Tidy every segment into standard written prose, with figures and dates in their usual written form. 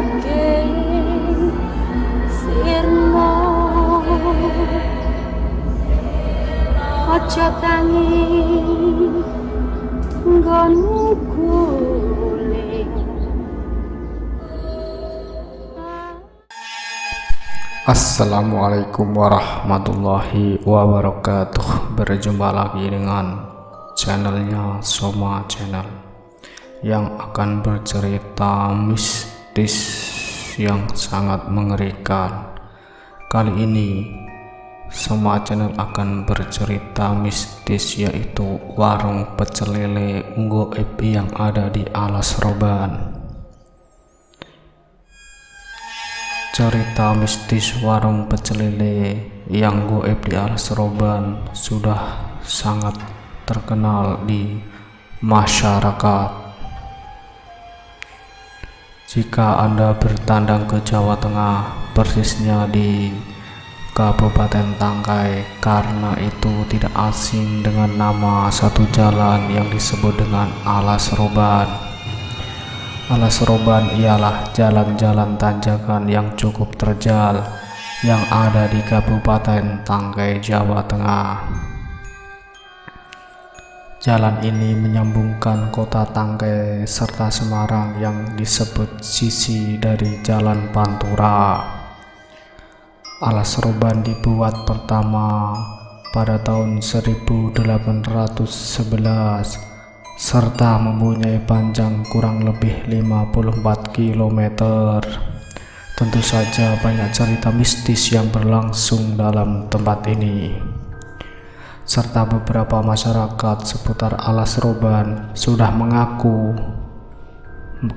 saking sirna aja tangi nggonmu guling. Assalamualaikum warahmatullahi wabarakatuh. Berjumpa lagi dengan channelnya Soma Channel yang akan bercerita mistis yang sangat mengerikan. Kali ini Soma Channel akan bercerita mistis, yaitu warung pecel lele goib yang ada di Alas Roban. Cerita mistis warung pecel lele yang goib di Alas Roban sudah sangat terkenal di masyarakat. Jika Anda bertandang ke Jawa Tengah, persisnya di Kabupaten Tangkai, karena itu tidak asing dengan nama satu jalan yang disebut dengan Alas Roban. Alas Roban ialah jalan-jalan tanjakan yang cukup terjal yang ada di Kabupaten Tangkai, Jawa Tengah. Jalan ini menyambungkan kota Tangkai serta Semarang yang disebut sisi dari Jalan Pantura. Alas Roban dibuat pertama pada tahun 1811 serta mempunyai panjang kurang lebih 54 km. Tentu saja banyak cerita mistis yang berlangsung dalam tempat ini, serta beberapa masyarakat seputar Alas Roban sudah mengaku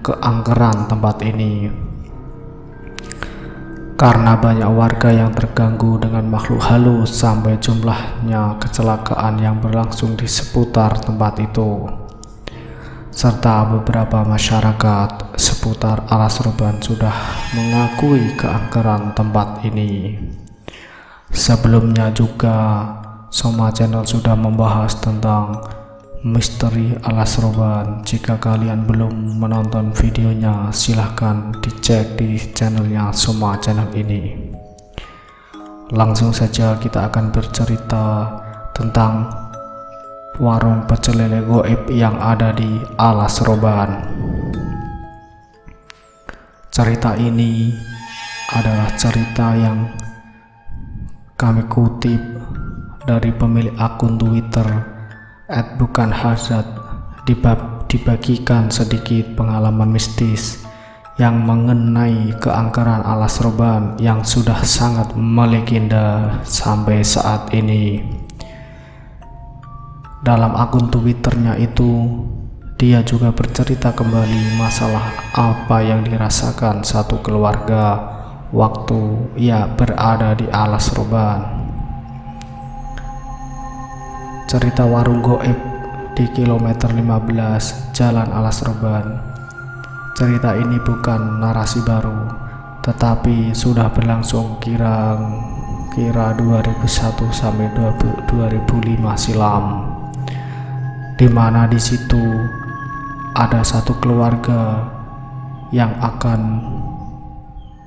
keangkeran tempat ini karena banyak warga yang terganggu dengan makhluk halus sampai jumlahnya kecelakaan yang berlangsung di seputar tempat itu. Serta beberapa masyarakat seputar Alas Roban sudah mengakui keangkeran tempat ini. Sebelumnya juga Soma Channel sudah membahas tentang misteri Alas Roban. Jika kalian belum menonton videonya, silahkan dicek di channelnya Soma Channel ini. Langsung saja kita akan bercerita tentang warung pecel lele goib yang ada di Alas Roban. Cerita ini adalah cerita yang kami kutip dari pemilik akun Twitter @bukanhazard. Dibagikan sedikit pengalaman mistis yang mengenai keangkeran Alas Roban yang sudah sangat melegenda sampai saat ini. Dalam akun Twitternya itu, dia juga bercerita kembali masalah apa yang dirasakan satu keluarga waktu ia berada di Alas Roban. Cerita warung goib di kilometer 15 Jalan Alas Roban. Cerita ini bukan narasi baru, tetapi sudah berlangsung kira 2001 sampai 2005 silam, di mana di situ ada satu keluarga yang akan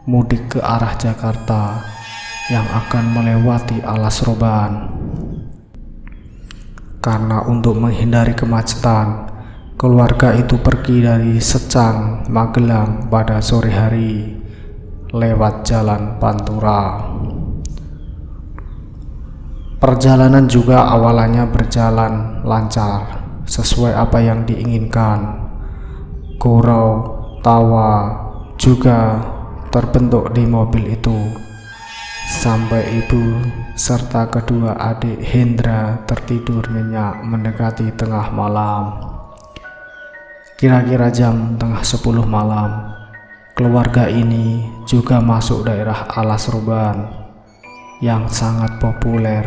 mudik ke arah Jakarta yang akan melewati Alas Roban. Karena untuk menghindari kemacetan, keluarga itu pergi dari Secang, Magelang pada sore hari lewat Jalan Pantura. Perjalanan juga awalnya berjalan lancar sesuai apa yang diinginkan. Gurau tawa juga terbentuk di mobil itu sampai ibu serta kedua adik Hendra tertidur nyenyak mendekati tengah malam. Kira-kira jam tengah 10 malam, keluarga ini juga masuk daerah Alas Roban yang sangat populer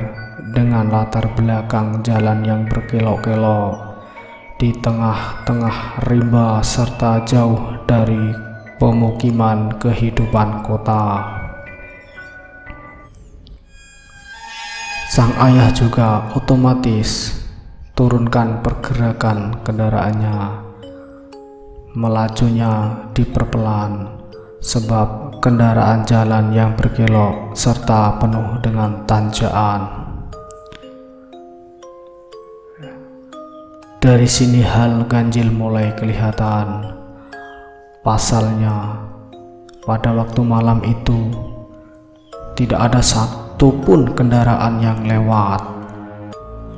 dengan latar belakang jalan yang berkelok-kelok di tengah-tengah rimba serta jauh dari pemukiman kehidupan kota. Sang ayah juga otomatis turunkan pergerakan kendaraannya. Melajunya diperpelan sebab kendaraan jalan yang berkelok serta penuh dengan tanjakan. Dari sini hal ganjil mulai kelihatan. Pasalnya, pada waktu malam itu tidak ada satupun kendaraan yang lewat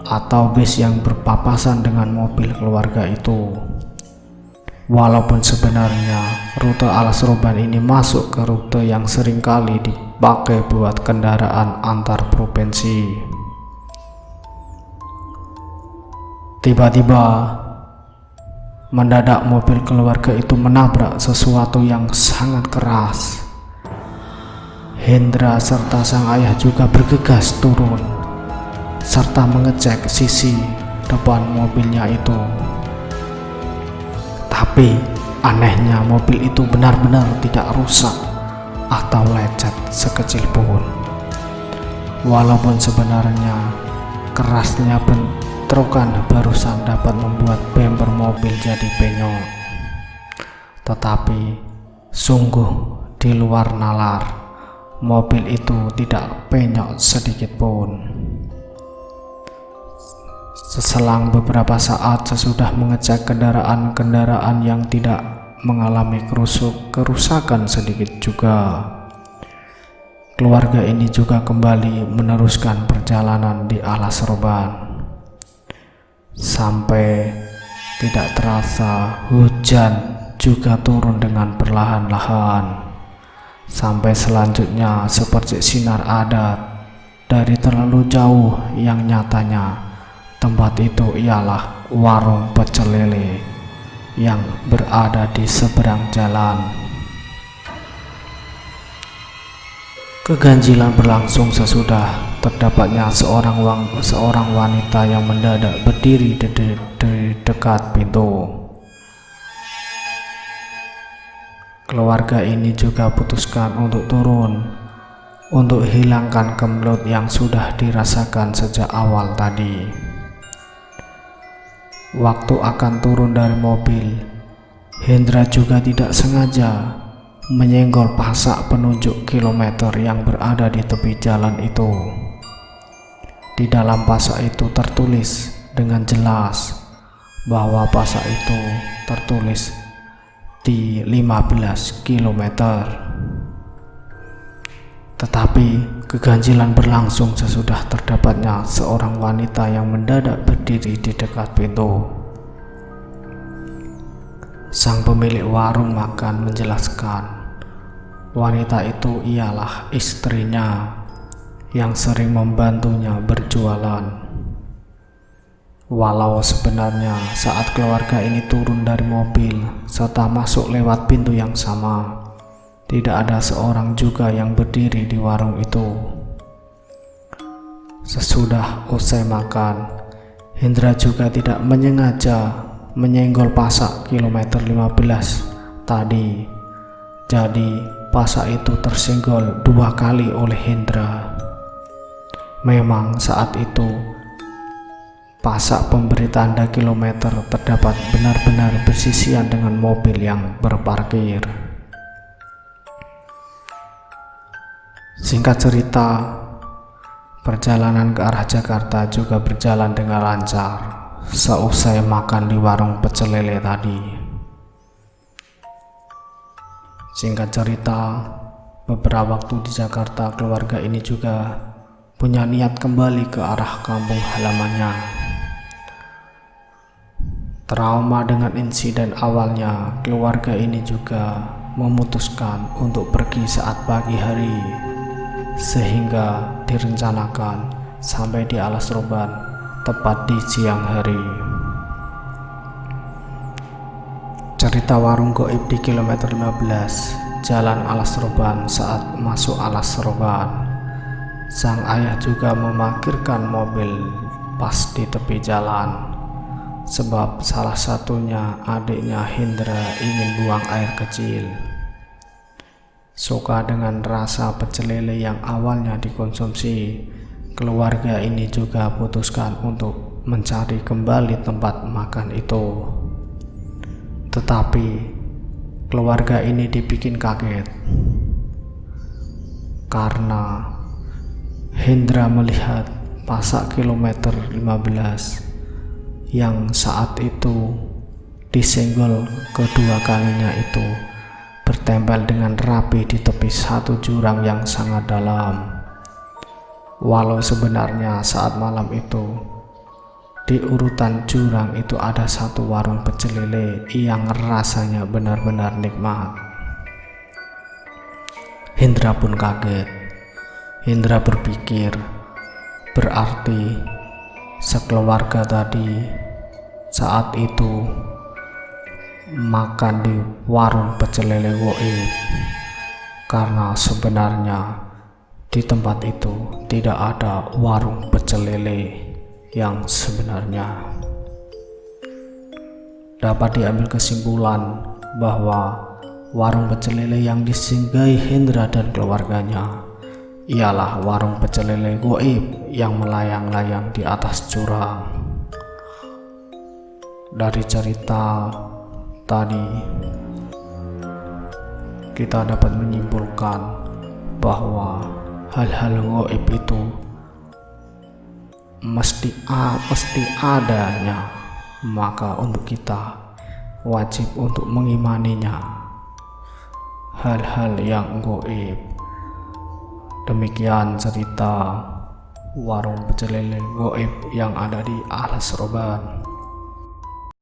atau bis yang berpapasan dengan mobil keluarga itu. Walaupun sebenarnya rute Alas Roban ini masuk ke rute yang seringkali dipakai buat kendaraan antar provinsi. Tiba-tiba mendadak mobil keluarga itu menabrak sesuatu yang sangat keras. Hendra serta sang ayah juga bergegas turun serta mengecek sisi depan mobilnya itu. Tapi anehnya mobil itu benar-benar tidak rusak atau lecet sekecil pun. Walaupun sebenarnya kerasnya bentrokan barusan dapat membuat bemper mobil jadi penyok, tetapi sungguh di luar nalar, mobil itu tidak penyok sedikit pun. Seselang beberapa saat sesudah mengecek kendaraan-kendaraan yang tidak mengalami kerusakan sedikit juga, keluarga ini juga kembali meneruskan perjalanan di Alas Roban. Sampai tidak terasa hujan juga turun dengan perlahan-lahan, sampai selanjutnya seperti sinar adat dari terlalu jauh yang nyatanya tempat itu ialah warung pecel lele yang berada di seberang jalan. Keganjilan berlangsung sesudah terdapatnya seorang wanita yang mendadak berdiri di dekat pintu. Keluarga ini juga putuskan untuk turun untuk hilangkan kemelut yang sudah dirasakan sejak awal tadi. Waktu akan turun dari mobil, Hendra juga tidak sengaja menyenggol pasak penunjuk kilometer yang berada di tepi jalan itu. Di dalam pasak itu tertulis dengan jelas bahwa pasak itu tertulis di 15 km. Tetapi keganjilan berlangsung sesudah terdapatnya seorang wanita yang mendadak berdiri di dekat pintu. Sang pemilik warung makan menjelaskan wanita itu ialah istrinya yang sering membantunya berjualan. Walau sebenarnya saat keluarga ini turun dari mobil serta masuk lewat pintu yang sama, tidak ada seorang juga yang berdiri di warung itu. Sesudah usai makan, Hendra juga tidak menyengaja menyenggol pasak kilometer 15 tadi. Jadi pasak itu tersenggol 2 kali oleh Hendra. Memang saat itu pasak pemberi tanda kilometer terdapat benar-benar bersisian dengan mobil yang berparkir. Singkat cerita, perjalanan ke arah Jakarta juga berjalan dengan lancar seusai makan di warung pecel lele tadi. Singkat cerita, beberapa waktu di Jakarta keluarga ini juga punya niat kembali ke arah kampung halamannya. Trauma dengan insiden awalnya, keluarga ini juga memutuskan untuk pergi saat pagi hari, sehingga direncanakan sampai di Alas Roban tepat di siang hari. Cerita warung goib di kilometer 15 Jalan Alas Roban. Saat masuk Alas Roban, sang ayah juga memarkirkan mobil pas di tepi jalan, sebab salah satunya adiknya Hendra ingin buang air kecil. Suka dengan rasa pecel lele yang awalnya dikonsumsi, keluarga ini juga putuskan untuk mencari kembali tempat makan itu. Tetapi keluarga ini dibikin kaget karena Hendra melihat pasak kilometer 15 yang saat itu disenggol kedua kalinya itu bertempel dengan rapi di tepi satu jurang yang sangat dalam. Walau sebenarnya saat malam itu di urutan jurang itu ada satu warung pecel lele yang rasanya benar-benar nikmat. Hendra pun kaget. Hendra berpikir, berarti sekeluarga tadi saat itu makan di warung pecel lele goib, karena sebenarnya di tempat itu tidak ada warung pecel lele yang sebenarnya. Dapat diambil kesimpulan bahwa warung pecel lele yang disinggahi Hendra dan keluarganya ialah warung pecel lele goib yang melayang-layang di atas jurang. Dari cerita tadi kita dapat menyimpulkan bahwa hal-hal gaib itu mesti adanya, maka untuk kita wajib untuk mengimaninya hal-hal yang gaib. Demikian cerita warung pecel lele gaib yang ada di Alas Roban.